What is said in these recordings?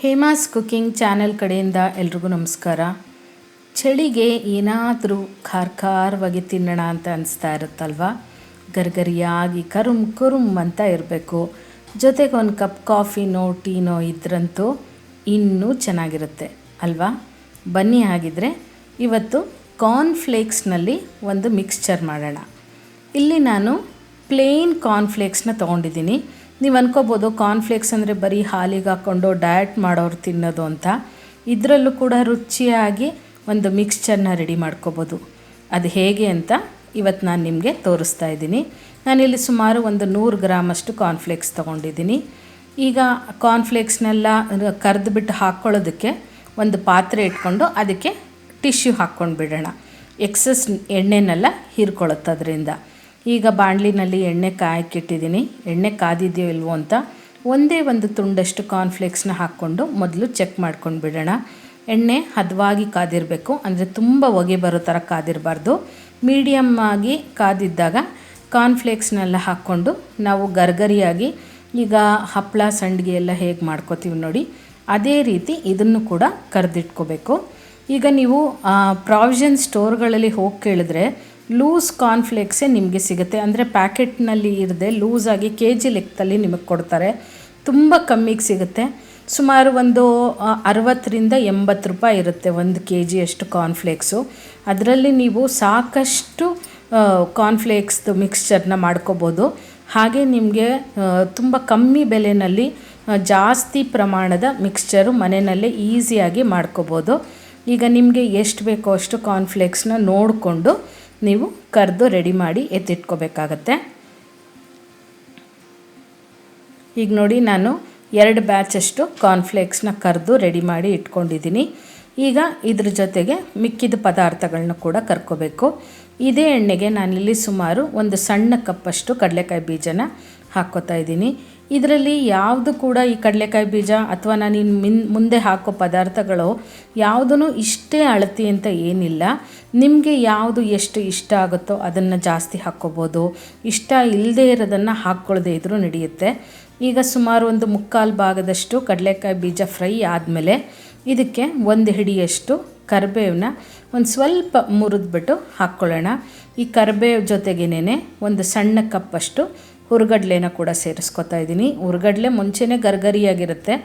Hema's cooking channel ಕಡೆಯಿಂದ ಎಲ್ರಿಗೂ ನಮಸ್ಕಾರ. ಚಳಿಗೆ ಏನಾದರೂ ಖಾರವಾಗಿ ತಿನ್ನೋಣ ಅಂತ ಅನಿಸ್ತಾ ಇರುತ್ತಲ್ವ. ಗರ್ಗರಿಯಾಗಿ ಕುರುಮ್ ಅಂತ ಇರಬೇಕು. ಜೊತೆಗೆ ಒಂದು ಕಪ್ ಕಾಫಿನೋ ಟೀನೋ ಇದ್ರಂತೂ ಇನ್ನೂ ಚೆನ್ನಾಗಿರುತ್ತೆ ಅಲ್ವಾ. ಬನ್ನಿ ಹಾಗಿದ್ರೆ ಇವತ್ತು ಕಾರ್ನ್ಫ್ಲೇಕ್ಸ್ನಲ್ಲಿ ಒಂದು ಮಿಕ್ಸ್ಚರ್ ಮಾಡೋಣ. ಇಲ್ಲಿ ನಾನು ಪ್ಲೇನ್ ಕಾರ್ನ್ಫ್ಲೇಕ್ಸ್ನ ತೊಗೊಂಡಿದ್ದೀನಿ. ನೀವು ಅನ್ಕೋಬೋದು ಕಾರ್ನ್ಫ್ಲೇಕ್ಸ್ ಅಂದರೆ ಬರೀ ಹಾಲಿಗೆ ಹಾಕ್ಕೊಂಡು ಡಯಟ್ ಮಾಡೋರು ತಿನ್ನೋದು ಅಂತ. ಇದರಲ್ಲೂ ಕೂಡ ರುಚಿಯಾಗಿ ಒಂದು ಮಿಕ್ಸ್ಚರ್ನ ರೆಡಿ ಮಾಡ್ಕೋಬೋದು. ಅದು ಹೇಗೆ ಅಂತ ಇವತ್ತು ನಾನು ನಿಮಗೆ ತೋರಿಸ್ತಾ ಇದ್ದೀನಿ. ನಾನಿಲ್ಲಿ ಸುಮಾರು ಒಂದು 100 ಗ್ರಾಮಷ್ಟು ಕಾರ್ನ್ಫ್ಲೇಕ್ಸ್ ತೊಗೊಂಡಿದ್ದೀನಿ. ಈಗ ಕಾರ್ನ್ಫ್ಲೇಕ್ಸ್ನೆಲ್ಲ ಕರೆದುಬಿಟ್ಟು ಹಾಕ್ಕೊಳ್ಳೋದಕ್ಕೆ ಒಂದು ಪಾತ್ರೆ ಇಟ್ಕೊಂಡು ಅದಕ್ಕೆ ಟಿಶ್ಯೂ ಹಾಕ್ಕೊಂಡು ಬಿಡೋಣ. ಎಕ್ಸಸ್ ಎಣ್ಣೆನೆಲ್ಲ ಹೀರ್ಕೊಳ್ಳುತ್ತೆ ಅದರಿಂದ. ಈಗ ಬಾಣಲಿನಲ್ಲಿ ಎಣ್ಣೆ ಕಾಯಕ್ಕಿಟ್ಟಿದ್ದೀನಿ. ಎಣ್ಣೆ ಕಾದಿದೆಯೋ ಇಲ್ವೋ ಅಂತ ಒಂದೇ ಒಂದು ತುಂಡಷ್ಟು ಕಾರ್ನ್ಫ್ಲೇಕ್ಸ್ನ ಹಾಕ್ಕೊಂಡು ಮೊದಲು ಚೆಕ್ ಮಾಡ್ಕೊಂಡು ಬಿಡೋಣ. ಎಣ್ಣೆ ಹದವಾಗಿ ಕಾದಿರಬೇಕು, ಅಂದರೆ ತುಂಬ ಹೊಗೆ ಬರೋ ಥರ ಕಾದಿರಬಾರ್ದು. ಮೀಡಿಯಮ್ ಆಗಿ ಕಾದಿದ್ದಾಗ ಕಾರ್ನ್ಫ್ಲೇಕ್ಸ್ನೆಲ್ಲ ಹಾಕ್ಕೊಂಡು ನಾವು ಗರ್ಗರಿಯಾಗಿ ಈಗ ಹಪ್ಪಳ ಸಂಡಿಗೆ ಎಲ್ಲ ಹೇಗೆ ಮಾಡ್ಕೋತೀವಿ ನೋಡಿ, ಅದೇ ರೀತಿ ಇದನ್ನು ಕೂಡ ಕರೆದಿಟ್ಕೋಬೇಕು. ಈಗ ನೀವು ಪ್ರಾವಿಷನ್ ಸ್ಟೋರ್ಗಳಲ್ಲಿ ಹೋಗಿ ಕೇಳಿದ್ರೆ ಲೂಸ್ ಕಾರ್ನ್ಫ್ಲೇಕ್ಸೇ ನಿಮಗೆ ಸಿಗುತ್ತೆ. ಅಂದರೆ ಪ್ಯಾಕೆಟ್ನಲ್ಲಿ ಇರದೆ ಲೂಸಾಗಿ KG ಲೆಕ್ಕದಲ್ಲಿ ನಿಮಗೆ ಕೊಡ್ತಾರೆ. ತುಂಬ ಕಮ್ಮಿಗೆ ಸಿಗುತ್ತೆ. ಸುಮಾರು ಒಂದು 60ರಿಂದ 80 ರೂಪಾಯಿ ಇರುತ್ತೆ 1 kg ಅಷ್ಟು ಕಾರ್ನ್ಫ್ಲೇಕ್ಸು. ಅದರಲ್ಲಿ ನೀವು ಸಾಕಷ್ಟು ಕಾರ್ನ್ಫ್ಲೇಕ್ಸ್ದು ಮಿಕ್ಸ್ಚರ್ನ ಮಾಡ್ಕೋಬೋದು. ಹಾಗೆ ನಿಮಗೆ ತುಂಬ ಕಮ್ಮಿ ಬೆಲೆಯಲ್ಲಿ ಜಾಸ್ತಿ ಪ್ರಮಾಣದ ಮಿಕ್ಸ್ಚರು ಮನೆಯಲ್ಲೇ ಈಸಿಯಾಗಿ ಮಾಡ್ಕೋಬೋದು. ಈಗ ನಿಮಗೆ ಎಷ್ಟು ಬೇಕೋ ಅಷ್ಟು ಕಾರ್ನ್ಫ್ಲೇಕ್ಸ್ನ ನೋಡಿಕೊಂಡು ನೀವು ಕರೆದು ರೆಡಿ ಮಾಡಿ ಎತ್ತಿಟ್ಕೋಬೇಕಾಗತ್ತೆ. ಈಗ ನೋಡಿ, ನಾನು 2 ಬ್ಯಾಚಷ್ಟು ಕಾರ್ನ್ಫ್ಲೇಕ್ಸ್ನ ಕರೆದು ರೆಡಿ ಮಾಡಿ ಇಟ್ಕೊಂಡಿದ್ದೀನಿ. ಈಗ ಇದ್ರ ಜೊತೆಗೆ ಮಿಕ್ಕಿದ ಪದಾರ್ಥಗಳನ್ನ ಕೂಡ ಕರ್ಕೋಬೇಕು. ಇದೇ ಎಣ್ಣೆಗೆ ನಾನಿಲ್ಲಿ ಸುಮಾರು ಒಂದು ಸಣ್ಣ ಕಪ್ಪಷ್ಟು ಕಡಲೆಕಾಯಿ ಬೀಜನ ಹಾಕ್ಕೋತಾ ಇದ್ದೀನಿ. ಇದರಲ್ಲಿ ಯಾವುದು ಕೂಡ ಈ ಕಡಲೆಕಾಯಿ ಬೀಜ ಅಥವಾ ನಾನು ಮುಂದೆ ಹಾಕೋ ಪದಾರ್ಥಗಳು ಯಾವುದೂ ಇಷ್ಟೇ ಅಳತಿ ಅಂತ ಏನಿಲ್ಲ. ನಿಮಗೆ ಯಾವುದು ಎಷ್ಟು ಇಷ್ಟ ಆಗುತ್ತೋ ಅದನ್ನು ಜಾಸ್ತಿ ಹಾಕ್ಕೋಬೋದು. ಇಷ್ಟ ಇಲ್ಲದೇ ಇರೋದನ್ನು ಹಾಕ್ಕೊಳ್ಳದೆ ಇದ್ರೂ ನಡೆಯುತ್ತೆ. ಈಗ ಸುಮಾರು ಒಂದು 3/4 ಭಾಗದಷ್ಟು ಕಡಲೆಕಾಯಿ ಬೀಜ ಫ್ರೈ ಆದಮೇಲೆ ಇದಕ್ಕೆ 1 ಹಿಡಿಯಷ್ಟು ಕರಿಬೇವನ್ನ ಒಂದು ಸ್ವಲ್ಪ ಮುರಿದ್ಬಿಟ್ಟು ಹಾಕ್ಕೊಳ್ಳೋಣ. ಈ ಕರಿಬೇವು ಜೊತೆಗೇನೆ ಒಂದು ಸಣ್ಣ ಕಪ್ಪಷ್ಟು ಹುರ್ಗಡ್ಲೆನ ಕೂಡ ಸೇರಿಸ್ಕೊತಾ ಇದ್ದೀನಿ. ಹುರ್ಗಡ್ಲೆ ಮುಂಚೆನೇ ಗರ್ಗರಿಯಾಗಿರುತ್ತೆ,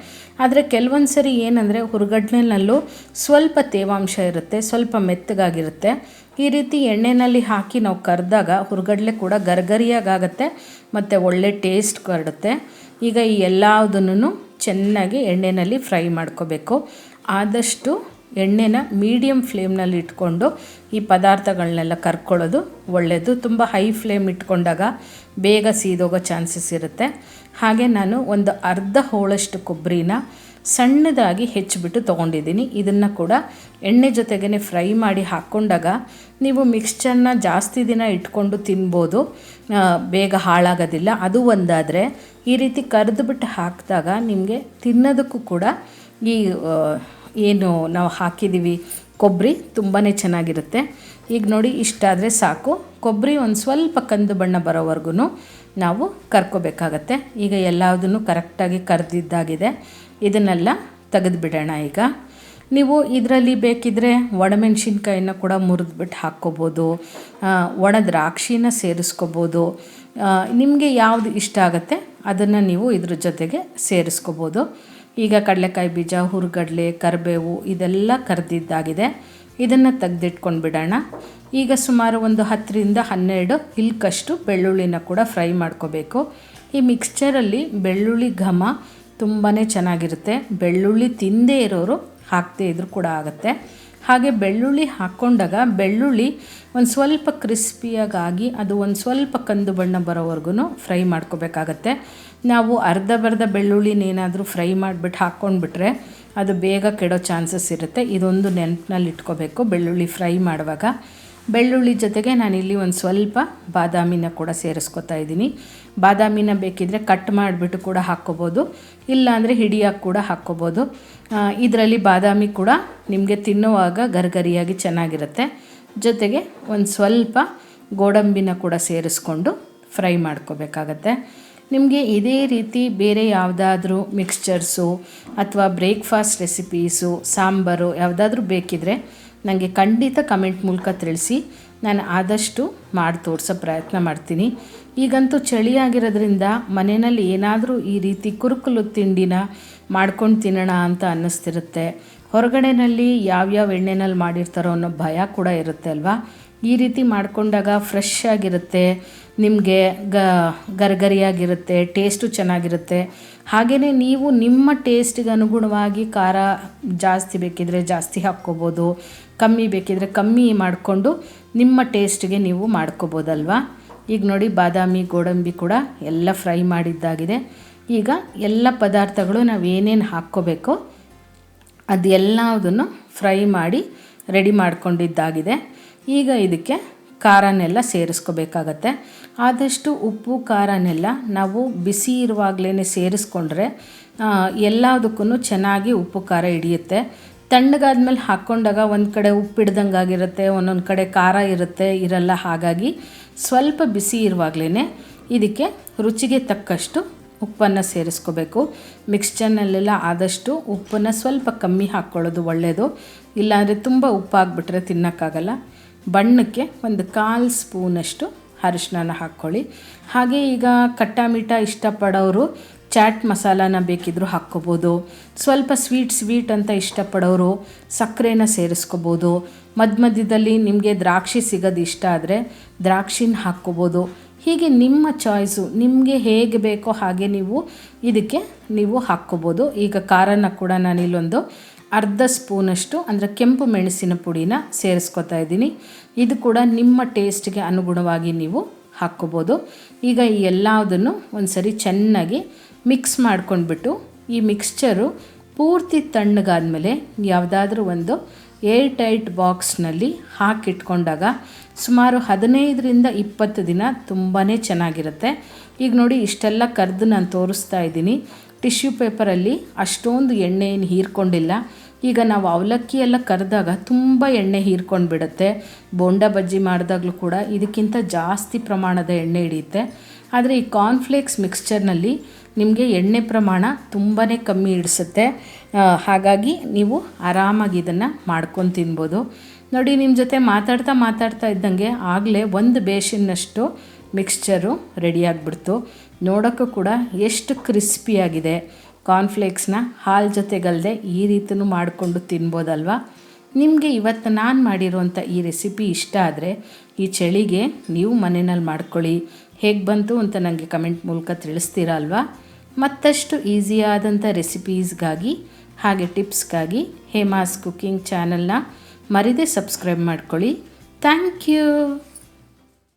ಆದರೆ ಕೆಲವೊಂದು ಸರಿ ಏನಂದರೆ ಹುರ್ಗಡ್ಲೆನಲ್ಲೂ ಸ್ವಲ್ಪ ತೇವಾಂಶ ಇರುತ್ತೆ, ಸ್ವಲ್ಪ ಮೆತ್ತಗಾಗಿರುತ್ತೆ. ಈ ರೀತಿ ಎಣ್ಣೆಯಲ್ಲಿ ಹಾಕಿ ನಾವು ಕರೆದಾಗ ಹುರ್ಗಡ್ಲೆ ಕೂಡ ಗರ್ಗರಿಯಾಗುತ್ತೆ ಮತ್ತು ಒಳ್ಳೆ ಟೇಸ್ಟ್ ಕೊಡುತ್ತೆ. ಈಗ ಈ ಎಲ್ಲದನ್ನು ಚೆನ್ನಾಗಿ ಎಣ್ಣೆಯಲ್ಲಿ ಫ್ರೈ ಮಾಡ್ಕೋಬೇಕು. ಆದಷ್ಟು ಎಣ್ಣೆನ ಮೀಡಿಯಮ್ ಫ್ಲೇಮ್ನಲ್ಲಿ ಇಟ್ಕೊಂಡು ಈ ಪದಾರ್ಥಗಳನ್ನೆಲ್ಲ ಕರ್ಕೊಳ್ಳೋದು ಒಳ್ಳೆಯದು. ತುಂಬ ಹೈ ಫ್ಲೇಮ್ ಇಟ್ಕೊಂಡಾಗ ಬೇಗ ಸೀದೋಗೋ ಚಾನ್ಸಸ್ ಇರುತ್ತೆ. ಹಾಗೆ ನಾನು ಒಂದು ಅರ್ಧ ಹೋಳಷ್ಟು ಕೊಬ್ಬರಿನ ಸಣ್ಣದಾಗಿ ಹೆಚ್ಚಿಬಿಟ್ಟು ತೊಗೊಂಡಿದ್ದೀನಿ. ಇದನ್ನು ಕೂಡ ಎಣ್ಣೆ ಜೊತೆಗೇ ಫ್ರೈ ಮಾಡಿ ಹಾಕ್ಕೊಂಡಾಗ ನೀವು ಮಿಕ್ಸ್ಚರ್ನ ಜಾಸ್ತಿ ದಿನ ಇಟ್ಕೊಂಡು ತಿನ್ಬೋದು, ಬೇಗ ಹಾಳಾಗೋದಿಲ್ಲ. ಅದು ಒಂದಾದರೆ ಈ ರೀತಿ ಕರೆದುಬಿಟ್ಟು ಹಾಕಿದಾಗ ನಿಮಗೆ ತಿನ್ನೋದಕ್ಕೂ ಕೂಡ ಈ ಏನು ನಾವು ಹಾಕಿದ್ದೀವಿ ಕೊಬ್ಬರಿ ತುಂಬಾ ಚೆನ್ನಾಗಿರುತ್ತೆ. ಈಗ ನೋಡಿ, ಇಷ್ಟಾದರೆ ಸಾಕು. ಕೊಬ್ಬರಿ ಒಂದು ಸ್ವಲ್ಪ ಕಂದು ಬಣ್ಣ ಬರೋವರೆಗೂ ನಾವು ಕರ್ಕೋಬೇಕಾಗತ್ತೆ. ಈಗ ಎಲ್ಲದನ್ನು ಕರೆಕ್ಟಾಗಿ ಕರೆದಿದ್ದಾಗಿದೆ. ಇದನ್ನೆಲ್ಲ ತೆಗೆದುಬಿಡೋಣ. ಈಗ ನೀವು ಇದರಲ್ಲಿ ಬೇಕಿದ್ದರೆ ಒಣಮೆಣ್ಸಿನ್ಕಾಯಿನ ಕೂಡ ಮುರಿದ್ಬಿಟ್ಟು ಹಾಕ್ಕೋಬೋದು, ಒಣ ದ್ರಾಕ್ಷಿನ ಸೇರಿಸ್ಕೋಬೋದು. ನಿಮಗೆ ಯಾವುದು ಇಷ್ಟ ಆಗುತ್ತೆ ಅದನ್ನು ನೀವು ಇದ್ರ ಜೊತೆಗೆ ಸೇರಿಸ್ಕೋಬೋದು. ಈಗ ಕಡಲೆಕಾಯಿ ಬೀಜ, ಹುರ್ಗಡ್ಲೆ, ಕರಿಬೇವು ಇದೆಲ್ಲ ಕರೆದಿದ್ದಾಗಿದೆ. ಇದನ್ನು ತೆಗೆದಿಟ್ಕೊಂಡು ಬಿಡೋಣ. ಈಗ ಸುಮಾರು ಒಂದು 10ರಿಂದ 12 ಹಿಲ್ಕಷ್ಟು ಬೆಳ್ಳುಳ್ಳಿನ ಕೂಡ ಫ್ರೈ ಮಾಡ್ಕೋಬೇಕು. ಈ ಮಿಕ್ಸ್ಚರಲ್ಲಿ ಬೆಳ್ಳುಳ್ಳಿ ಘಮ ತುಂಬಾ ಚೆನ್ನಾಗಿರುತ್ತೆ. ಬೆಳ್ಳುಳ್ಳಿ ತಿಂದೇ ಇರೋರು ಹಾಕದೇ ಇದ್ರೂ ಕೂಡ ಆಗುತ್ತೆ. ಹಾಗೆ ಬೆಳ್ಳುಳ್ಳಿ ಹಾಕ್ಕೊಂಡಾಗ ಬೆಳ್ಳುಳ್ಳಿ ಒಂದು ಸ್ವಲ್ಪ ಕ್ರಿಸ್ಪಿಯಾಗಿ ಅದು ಒಂದು ಸ್ವಲ್ಪ ಕಂದು ಬಣ್ಣ ಬರೋವರೆಗೂ ಫ್ರೈ ಮಾಡ್ಕೋಬೇಕಾಗತ್ತೆ. ನಾವು ಅರ್ಧ ಬೆಳ್ಳುಳ್ಳಿನೇನಾದರೂ ಫ್ರೈ ಮಾಡಿಬಿಟ್ಟು ಹಾಕ್ಕೊಂಡ್ಬಿಟ್ರೆ ಅದು ಬೇಗ ಕೆಡೋ ಚಾನ್ಸಸ್ ಇರುತ್ತೆ. ಇದೊಂದು ನೆನಪಿನಲ್ಲಿ ಇಟ್ಕೋಬೇಕು ಬೆಳ್ಳುಳ್ಳಿ ಫ್ರೈ ಮಾಡುವಾಗ. ಬೆಳ್ಳುಳ್ಳಿ ಜೊತೆಗೆ ನಾನಿಲ್ಲಿ ಒಂದು ಸ್ವಲ್ಪ ಬಾದಾಮಿನ ಕೂಡ ಸೇರಿಸ್ಕೊತಾ ಇದ್ದೀನಿ. ಬಾದಾಮಿನ ಬೇಕಿದ್ದರೆ ಕಟ್ ಮಾಡಿಬಿಟ್ಟು ಕೂಡ ಹಾಕ್ಕೋಬೋದು, ಇಲ್ಲಾಂದರೆ ಹಿಡಿಯಾಗಿ ಕೂಡ ಹಾಕ್ಕೋಬೋದು. ಇದರಲ್ಲಿ ಬಾದಾಮಿ ಕೂಡ ನಿಮಗೆ ತಿನ್ನುವಾಗ ಗರ್ಗರಿಯಾಗಿ ಚೆನ್ನಾಗಿರುತ್ತೆ. ಜೊತೆಗೆ ಒಂದು ಸ್ವಲ್ಪ ಗೋಡಂಬಿನ ಕೂಡ ಸೇರಿಸ್ಕೊಂಡು ಫ್ರೈ ಮಾಡ್ಕೋಬೇಕಾಗತ್ತೆ. ನಿಮಗೆ ಇದೇ ರೀತಿ ಬೇರೆ ಯಾವುದಾದ್ರೂ ಮಿಕ್ಸ್ಚರ್ಸು ಅಥವಾ ಬ್ರೇಕ್ಫಾಸ್ಟ್ ರೆಸಿಪೀಸು, ಸಾಂಬಾರು ಯಾವುದಾದ್ರೂ ಬೇಕಿದ್ದರೆ ನನಗೆ ಖಂಡಿತ ಕಮೆಂಟ್ ಮೂಲಕ ತಿಳಿಸಿ. ನಾನು ಆದಷ್ಟು ಮಾಡಿ ತೋರಿಸೋ ಪ್ರಯತ್ನ ಮಾಡ್ತೀನಿ. ಈಗಂತೂ ಚಳಿ ಆಗಿರೋದ್ರಿಂದ ಮನೆಯಲ್ಲಿ ಏನಾದರೂ ಈ ರೀತಿ ಕುರುಕುಲು ತಿಂಡಿನ ಮಾಡ್ಕೊಂಡು ತಿನ್ನೋಣ ಅಂತ ಅನ್ನಿಸ್ತಿರುತ್ತೆ. ಹೊರಗಡೆಯಲ್ಲಿ ಯಾವ್ಯಾವ ಎಣ್ಣೆನಲ್ಲಿ ಮಾಡಿರ್ತಾರೋ ಅನ್ನೋ ಭಯ ಕೂಡ ಇರುತ್ತೆ ಅಲ್ವಾ. ಈ ರೀತಿ ಮಾಡಿಕೊಂಡಾಗ ಫ್ರೆಶ್ ಆಗಿರುತ್ತೆ, ನಿಮಗೆ ಗರಿಗರಿಯಾಗಿರುತ್ತೆ, ಟೇಸ್ಟು ಚೆನ್ನಾಗಿರುತ್ತೆ. ಹಾಗೆಯೇ ನೀವು ನಿಮ್ಮ ಟೇಸ್ಟಿಗೆ ಅನುಗುಣವಾಗಿ ಖಾರ ಜಾಸ್ತಿ ಬೇಕಿದ್ದರೆ ಜಾಸ್ತಿ ಹಾಕ್ಕೋಬೋದು, ಕಮ್ಮಿ ಬೇಕಿದ್ದರೆ ಕಮ್ಮಿ ಮಾಡಿಕೊಂಡು ನಿಮ್ಮ ಟೇಸ್ಟಿಗೆ ನೀವು ಮಾಡ್ಕೋಬೋದಲ್ವಾ. ಈಗ ನೋಡಿ ಬಾದಾಮಿ ಗೋಡಂಬಿ ಕೂಡ ಎಲ್ಲ ಫ್ರೈ ಮಾಡಿದ್ದಾಗಿದೆ. ಈಗ ಎಲ್ಲ ಪದಾರ್ಥಗಳು ನಾವು ಏನೇನು ಹಾಕ್ಕೋಬೇಕೋ ಅದೆಲ್ಲದನ್ನು ಫ್ರೈ ಮಾಡಿ ರೆಡಿ ಮಾಡ್ಕೊಂಡಿದ್ದಾಗಿದೆ. ಈಗ ಇದಕ್ಕೆ ಖಾರನೆಲ್ಲ ಸೇರಿಸ್ಕೋಬೇಕಾಗತ್ತೆ. ಆದಷ್ಟು ಉಪ್ಪು ಖಾರನೆಲ್ಲ ನಾವು ಬಿಸಿ ಇರುವಾಗಲೇ ಸೇರಿಸ್ಕೊಂಡ್ರೆ ಎಲ್ಲದಕ್ಕೂ ಚೆನ್ನಾಗಿ ಉಪ್ಪು ಖಾರ ಹಿಡಿಯುತ್ತೆ. ತಣ್ಣಗಾದ್ಮೇಲೆ ಹಾಕ್ಕೊಂಡಾಗ ಒಂದು ಕಡೆ ಉಪ್ಪು ಹಿಡ್ದಂಗಾಗಿರುತ್ತೆ, ಒಂದೊಂದು ಕಡೆ ಖಾರ ಇರಲ್ಲ. ಹಾಗಾಗಿ ಸ್ವಲ್ಪ ಬಿಸಿ ಇರುವಾಗಲೇ ಇದಕ್ಕೆ ರುಚಿಗೆ ತಕ್ಕಷ್ಟು ಉಪ್ಪನ್ನು ಸೇರಿಸ್ಕೋಬೇಕು. ಮಿಕ್ಸ್ಚರ್ನಲ್ಲೆಲ್ಲ ಆದಷ್ಟು ಉಪ್ಪನ್ನು ಸ್ವಲ್ಪ ಕಮ್ಮಿ ಹಾಕ್ಕೊಳ್ಳೋದು ಒಳ್ಳೆಯದು. ಇಲ್ಲಾಂದರೆ ತುಂಬ ಉಪ್ಪಾಗ್ಬಿಟ್ರೆ ತಿನ್ನೋಕ್ಕಾಗಲ್ಲ. ಬಣ್ಣಕ್ಕೆ ಒಂದು 1/4 ಸ್ಪೂನಷ್ಟು ಅರಿಶಿನ ಹಾಕ್ಕೊಳ್ಳಿ. ಹಾಗೆ ಈಗ ಖಟ್ಟ ಮೀಠ ಇಷ್ಟಪಡೋರು ಚಾಟ್ ಮಸಾಲಾನ ಬೇಕಿದ್ದರೂ ಹಾಕ್ಕೋಬೋದು. ಸ್ವಲ್ಪ ಸ್ವೀಟ್ ಅಂತ ಇಷ್ಟಪಡೋರು ಸಕ್ಕರೆನ ಸೇರಿಸ್ಕೋಬೋದು. ಮಧ್ಯದಲ್ಲಿ ನಿಮಗೆ ದ್ರಾಕ್ಷಿ ಸಿಗೋದು ಇಷ್ಟ ಆದರೆ ದ್ರಾಕ್ಷಿನ ಹಾಕ್ಕೋಬೋದು. ಹೀಗೆ ನಿಮ್ಮ ಚಾಯ್ಸು, ನಿಮಗೆ ಹೇಗೆ ಬೇಕೋ ಹಾಗೆ ಇದಕ್ಕೆ ನೀವು ಹಾಕ್ಕೋಬೋದು. ಈಗ ಖಾರನ ಕೂಡ ನಾನಿಲ್ಲೊಂದು 1/2 ಸ್ಪೂನಷ್ಟು ಅಂದರೆ ಕೆಂಪು ಮೆಣಸಿನ ಪುಡಿನ ಸೇರಿಸ್ಕೊತಾ ಇದ್ದೀನಿ. ಇದು ಕೂಡ ನಿಮ್ಮ ಟೇಸ್ಟ್ಗೆ ಅನುಗುಣವಾಗಿ ನೀವು ಹಾಕ್ಕೋಬೋದು. ಈಗ ಈ ಎಲ್ಲದನ್ನು ಒಂದು ಸರಿ ಚೆನ್ನಾಗಿ ಮಿಕ್ಸ್ ಮಾಡ್ಕೊಂಡ್ಬಿಟ್ಟು ಈ ಮಿಕ್ಸ್ಚರು ಪೂರ್ತಿ ತಣ್ಣಗಾದ್ಮೇಲೆ ಯಾವುದಾದ್ರೂ ಒಂದು ಏರ್ ಟೈಟ್ ಬಾಕ್ಸ್ನಲ್ಲಿ ಹಾಕಿಟ್ಕೊಂಡಾಗ ಸುಮಾರು 15ರಿಂದ 20 ದಿನ ತುಂಬಾ ಚೆನ್ನಾಗಿರುತ್ತೆ. ಈಗ ನೋಡಿ ಇಷ್ಟೆಲ್ಲ ಕರೆದು ನಾನು ತೋರಿಸ್ತಾ ಇದ್ದೀನಿ. ಟಿಶ್ಯೂ ಪೇಪರಲ್ಲಿ ಅಷ್ಟೊಂದು ಎಣ್ಣೆ ಏನು ಹೀರ್ಕೊಂಡಿಲ್ಲ. ಈಗ ನಾವು ಅವಲಕ್ಕಿ ಎಲ್ಲ ಕರೆದಾಗ ತುಂಬ ಎಣ್ಣೆ ಹೀರ್ಕೊಂಡು ಬಿಡುತ್ತೆ. ಬೋಂಡ ಬಜ್ಜಿ ಮಾಡಿದಾಗಲೂ ಕೂಡ ಇದಕ್ಕಿಂತ ಜಾಸ್ತಿ ಪ್ರಮಾಣದ ಎಣ್ಣೆ ಹಿಡಿಯುತ್ತೆ. ಆದರೆ ಈ ಕಾರ್ನ್ಫ್ಲೇಕ್ಸ್ ಮಿಕ್ಸ್ಚರ್ನಲ್ಲಿ ನಿಮಗೆ ಎಣ್ಣೆ ಪ್ರಮಾಣ ತುಂಬಾ ಕಮ್ಮಿ ಹಿಡಿಸುತ್ತೆ. ಹಾಗಾಗಿ ನೀವು ಆರಾಮಾಗಿ ಇದನ್ನು ಮಾಡ್ಕೊಂಡು ತಿನ್ಬೋದು. ನೋಡಿ, ನಿಮ್ಮ ಜೊತೆ ಮಾತಾಡ್ತಾ ಇದ್ದಂಗೆ ಆಗಲೇ ಒಂದು ಬೇಷನ್ನಷ್ಟು ಮಿಕ್ಸ್ಚರು ರೆಡಿಯಾಗಿಬಿಡ್ತು. ನೋಡೋಕ್ಕೂ ಕೂಡ ಎಷ್ಟು ಕ್ರಿಸ್ಪಿಯಾಗಿದೆ. ಕಾರ್ನ್ಫ್ಲೇಕ್ಸ್ನ ಹಾಲು ಜೊತೆಗಲ್ಲದೆ ಈ ರೀತಿಯೂ ಮಾಡಿಕೊಂಡು ತಿನ್ಬೋದಲ್ವಾ. ನಿಮಗೆ ಇವತ್ತು ನಾನು ಮಾಡಿರೋಂಥ ಈ ರೆಸಿಪಿ ಇಷ್ಟ ಆದರೆ ಈ ಚಳಿಗೆ ನೀವು ಮನೆಯಲ್ಲಿ ಮಾಡ್ಕೊಳ್ಳಿ. ಹೇಗೆ ಬಂತು ಅಂತ ನನಗೆ ಕಮೆಂಟ್ ಮೂಲಕ ತಿಳಿಸ್ತೀರಾ ಅಲ್ವಾ. ಮತ್ತಷ್ಟು ಈಸಿಯಾದಂಥ ರೆಸಿಪೀಸ್ಗಾಗಿ ಹಾಗೆ ಟಿಪ್ಸ್ಗಾಗಿ ಹೇಮಾಸ್ ಕುಕಿಂಗ್ ಚಾನಲ್ನ ಮರಿದೇ ಸಬ್ಸ್ಕ್ರೈಬ್ ಮಾಡ್ಕೊಳ್ಳಿ. Thank you.